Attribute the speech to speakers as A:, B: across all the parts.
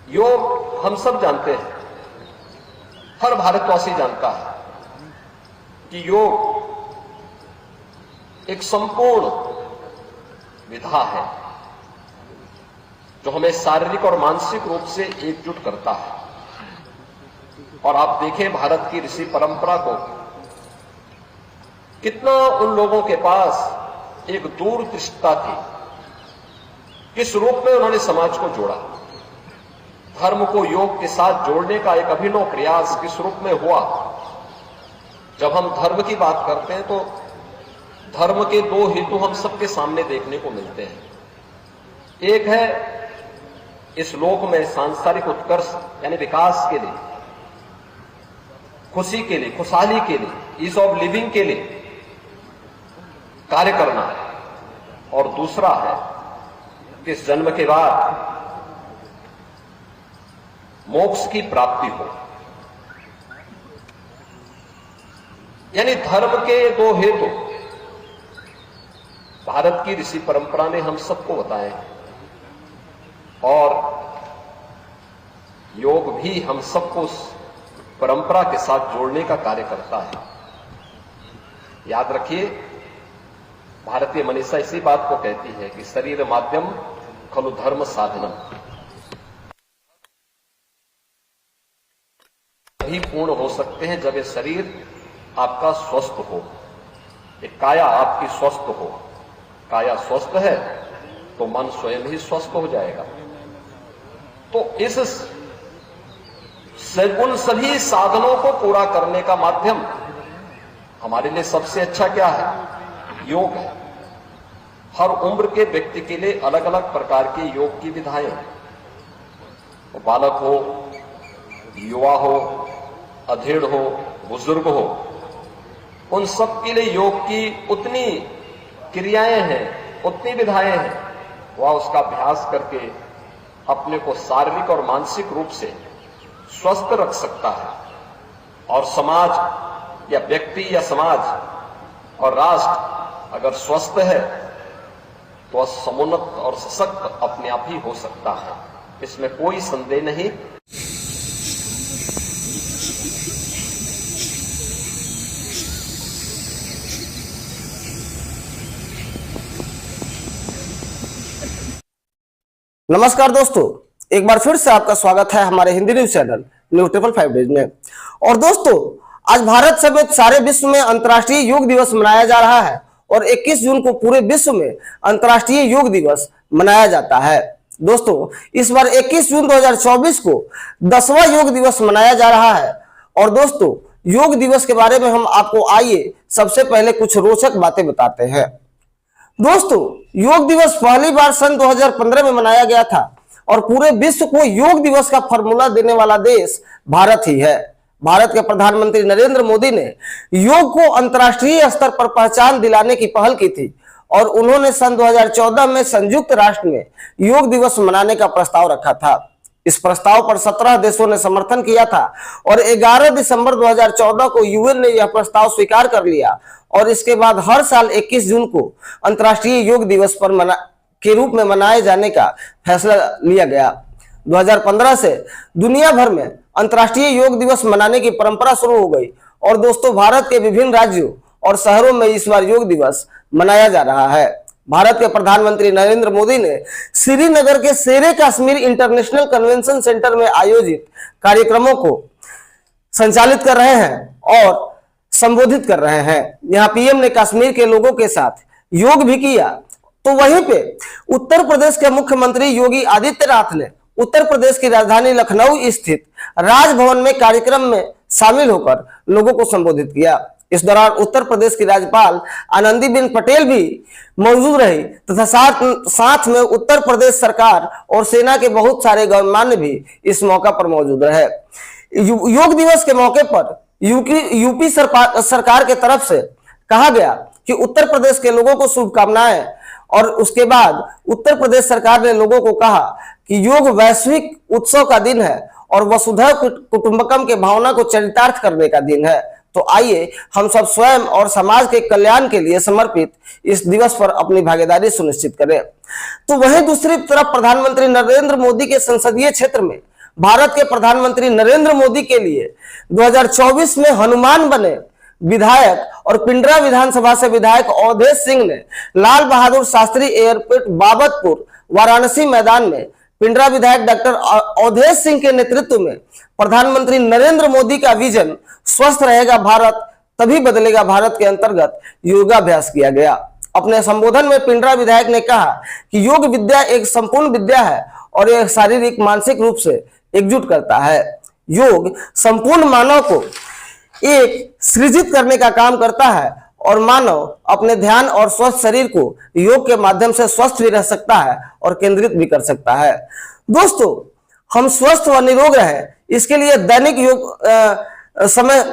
A: योग हम सब जानते हैं, हर भारतवासी जानता है कि योग एक संपूर्ण विधा है जो हमें शारीरिक और मानसिक रूप से एकजुट करता है। और आप देखें भारत की ऋषि परंपरा को, कितना उन लोगों के पास एक दूरदृष्टता थी, किस रूप में उन्होंने समाज को जोड़ा। धर्म को योग के साथ जोड़ने का एक अभिनव प्रयास किस रूप में हुआ। जब हम धर्म की बात करते हैं तो धर्म के दो हेतु हम सबके सामने देखने को मिलते हैं। एक है इस लोक में सांसारिक उत्कर्ष यानी विकास के लिए, खुशी के लिए, खुशहाली के लिए, ईज ऑफ लिविंग के लिए कार्य करना है। और दूसरा है कि इस जन्म के बाद मोक्ष की प्राप्ति हो। यानी धर्म के दो हेतु भारत की ऋषि परंपरा ने हम सबको बताए और योग भी हम सबको उस परंपरा के साथ जोड़ने का कार्य करता है। याद रखिए, भारतीय मनीषा इसी बात को कहती है कि शरीर माध्यम खलु धर्म साधनम। तभी पूर्ण हो सकते हैं जब ये शरीर आपका स्वस्थ हो, एक काया आपकी स्वस्थ हो। काया स्वस्थ है तो मन स्वयं ही स्वस्थ हो जाएगा। तो उन सभी साधनों को पूरा करने का माध्यम हमारे लिए सबसे अच्छा क्या है? योग है। हर उम्र के व्यक्ति के लिए अलग अलग प्रकार के योग की विधाएं हैं। वो बालक हो, युवा हो, अधेड़ हो, बुजुर्ग हो, उन सब के लिए योग की उतनी क्रियाएं हैं, उतनी विधाएं हैं। वह उसका अभ्यास करके अपने को शारीरिक और मानसिक रूप से स्वस्थ रख सकता है। और समाज या व्यक्ति या समाज और राष्ट्र अगर स्वस्थ है तो समुन्नत और सशक्त अपने आप ही हो सकता है, इसमें कोई संदेह नहीं।
B: नमस्कार दोस्तों, एक बार फिर से आपका स्वागत है हमारे Hindi news channel news 555 days में। और दोस्तों, आज भारत समेत सारे विश्व में अंतर्राष्ट्रीय योग दिवस मनाया जा रहा है और 21 जून को पूरे विश्व में अंतर्राष्ट्रीय योग दिवस मनाया जाता है। दोस्तों, इस बार 21 जून 2024 को 10वां योग दिवस मनाया जा रहा है। और दोस्तों, योग दिवस के बारे में हम आपको आइए सबसे पहले कुछ रोचक बातें बताते हैं। दोस्तों, योग दिवस पहली बार सन 2015 में मनाया गया था और पूरे विश्व को योग दिवस का फॉर्मूला देने वाला देश भारत ही है। भारत के प्रधानमंत्री नरेंद्र मोदी ने योग को अंतर्राष्ट्रीय स्तर पर पहचान दिलाने की पहल की थी और उन्होंने सन 2014 में संयुक्त राष्ट्र में योग दिवस मनाने का प्रस्ताव रखा था। इस प्रस्ताव पर 17 देशों ने समर्थन किया था और 11 दिसंबर 2014 को यूएन ने यह प्रस्ताव स्वीकार कर लिया और इसके बाद हर साल 21 जून को अंतर्राष्ट्रीय योग दिवस के रूप में मनाए जाने का फैसला लिया गया। 2015 से दुनिया भर में अंतर्राष्ट्रीय योग दिवस मनाने की परंपरा शुरू हो गई और दोस्तों, भारत के विभिन्न राज्यों और शहरों में इस बार योग दिवस मनाया जा रहा है। भारत के प्रधानमंत्री नरेंद्र मोदी ने श्रीनगर के शेरे कश्मीर इंटरनेशनल कन्वेंशन सेंटर में आयोजित कार्यक्रमों को संचालित कर रहे हैं और संबोधित कर रहे हैं। यहाँ पीएम ने कश्मीर के लोगों के साथ योग भी किया। तो वहीं पे उत्तर प्रदेश के मुख्यमंत्री योगी आदित्यनाथ ने उत्तर प्रदेश की राजधानी लखनऊ स्थित राजभवन में कार्यक्रम में शामिल होकर लोगों को संबोधित किया। इस दौरान उत्तर प्रदेश की राज्यपाल आनंदीबेन पटेल भी मौजूद रही तथा साथ में उत्तर प्रदेश सरकार और सेना के बहुत सारे गणमान्य भी इस मौका पर मौजूद रहे। योग दिवस के मौके पर यूपी सरकार के तरफ से कहा गया कि उत्तर प्रदेश के लोगों को शुभकामनाएं और उसके बाद उत्तर प्रदेश सरकार ने लोगों को कहा कि योग वैश्विक उत्सव का दिन है और वसुधैव कुटुंबकम के भावना को चरितार्थ करने का दिन है। तो आइए हम सब स्वयं और समाज के कल्याण के लिए समर्पित इस दिवस पर अपनी भागीदारी सुनिश्चित करें। तो वहीं दूसरी तरफ प्रधानमंत्री नरेंद्र मोदी के संसदीय क्षेत्र में भारत के प्रधानमंत्री नरेंद्र मोदी के लिए 2024 में हनुमान बने विधायक और पिंडरा विधानसभा से विधायक अवधेश सिंह ने लाल बहादुर शास्त्री एयरपोर्ट बाबतपुर वाराणसी मैदान में पिंडरा विधायक डॉक्टर अवधेश सिंह के नेतृत्व में प्रधानमंत्री नरेंद्र मोदी का विजन स्वस्थ रहेगा भारत तभी बदलेगा भारत के अंतर्गत योगाभ्यास किया गया। अपने संबोधन में पिंडरा विधायक ने कहा कि योग विद्या एक संपूर्ण विद्या है और यह शारीरिक मानसिक रूप से एकजुट करता है। योग संपूर्ण मानव को एक सृजित करने का काम करता है और मानव अपने ध्यान और स्वस्थ शरीर को योग के माध्यम से स्वस्थ भी रह सकता है और केंद्रित भी कर सकता है। दोस्तों, हम स्वस्थ व निरोग रहे इसके लिए दैनिक योग समय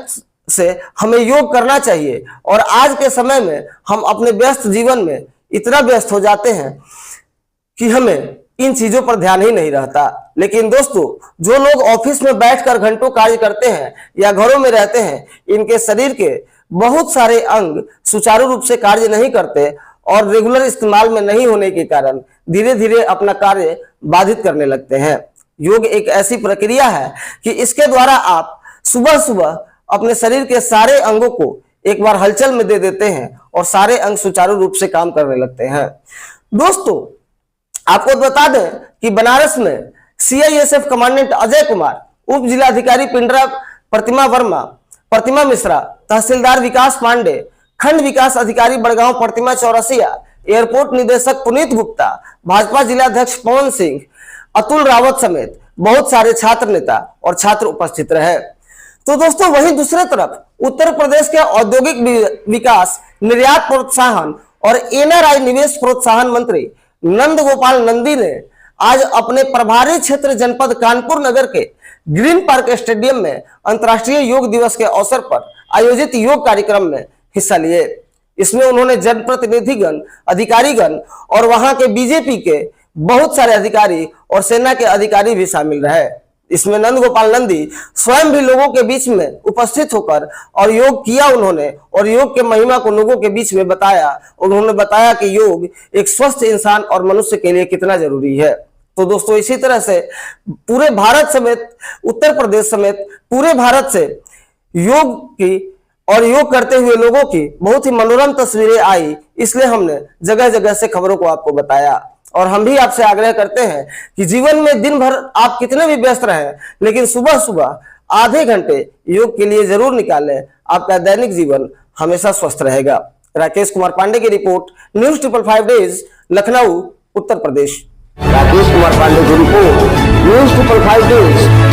B: से हमें योग करना चाहिए। और आज के समय में हम अपने व्यस्त जीवन में इतना व्यस्त हो जाते हैं कि हमें इन चीजों पर ध्यान ही नहीं रहता। लेकिन दोस्तों, जो लोग ऑफिस में बैठकर घंटों कार्य करते हैं या घरों में रहते हैं, इनके शरीर के बहुत सारे अंग सुचारू रूप से कार्य नहीं करते और रेगुलर इस्तेमाल में नहीं होने के कारण धीरे धीरे अपना कार्य बाधित करने लगते हैं। योग एक ऐसी प्रक्रिया है कि इसके द्वारा आप सुबह सुबह अपने शरीर के सारे अंगों को एक बार हलचल में दे देते हैं और सारे अंग सुचारू रूप से काम करने लगते हैं। दोस्तों, आपको बता दें कि बनारस में सीआईएसएफ कमांडेंट अजय कुमार, उप जिलाधिकारी पिंडरा प्रतिमा वर्मा, प्रतिमा मिश्रा, तहसीलदार विकास पांडे, खंड विकास अधिकारी बड़गांव प्रतिमा चौरसिया, एयरपोर्ट निदेशक पुनीत गुप्ता, भाजपा जिलाध्यक्ष पवन सिंह, अतुल रावत समेत बहुत सारे छात्र नेता और छात्र उपस्थित रहे। तो दोस्तों, वहीं दूसरे तरफ उत्तर प्रदेश के औद्योगिक विकास, निर्यात प्रोत्साहन और एनआरआई निवेश प्रोत्साहन मंत्री नंद गोपाल नंदी ने आज अपने प्रभारी क्षेत्र जनपद कानपुर नगर के ग्रीन पार्क स्टेडियम में अंतर्राष्ट्रीय योग दिवस के अवसर पर आयोजित योग कार्यक्रम में हिस्सा लिए। इसमें उन्होंने जनप्रतिनिधिगण, अधिकारीगण और वहां के बीजेपी के बहुत सारे अधिकारी और सेना के अधिकारी भी शामिल रहे। इसमें नंद गोपाल नंदी स्वयं भी लोगों के बीच में उपस्थित होकर और योग किया उन्होंने और योग के महिमा को लोगों के बीच में बताया। उन्होंने बताया कि योग एक स्वस्थ इंसान और मनुष्य के लिए कितना जरूरी है। तो दोस्तों, इसी तरह से पूरे भारत समेत, उत्तर प्रदेश समेत पूरे भारत से योग की और योग करते हुए लोगों की बहुत ही मनोरम तस्वीरें आई, इसलिए हमने जगह जगह से खबरों को आपको बताया। और हम भी आपसे आग्रह करते हैं कि जीवन में दिन भर आप कितने भी व्यस्त रहें, लेकिन सुबह सुबह आधे घंटे योग के लिए जरूर निकालें। आपका दैनिक जीवन हमेशा स्वस्थ रहेगा। राकेश कुमार पांडे की report, news 555 days, Lucknow, Uttar Pradesh. Rakesh Kumar Pandey की रिपोर्ट, न्यूज 555 डेज।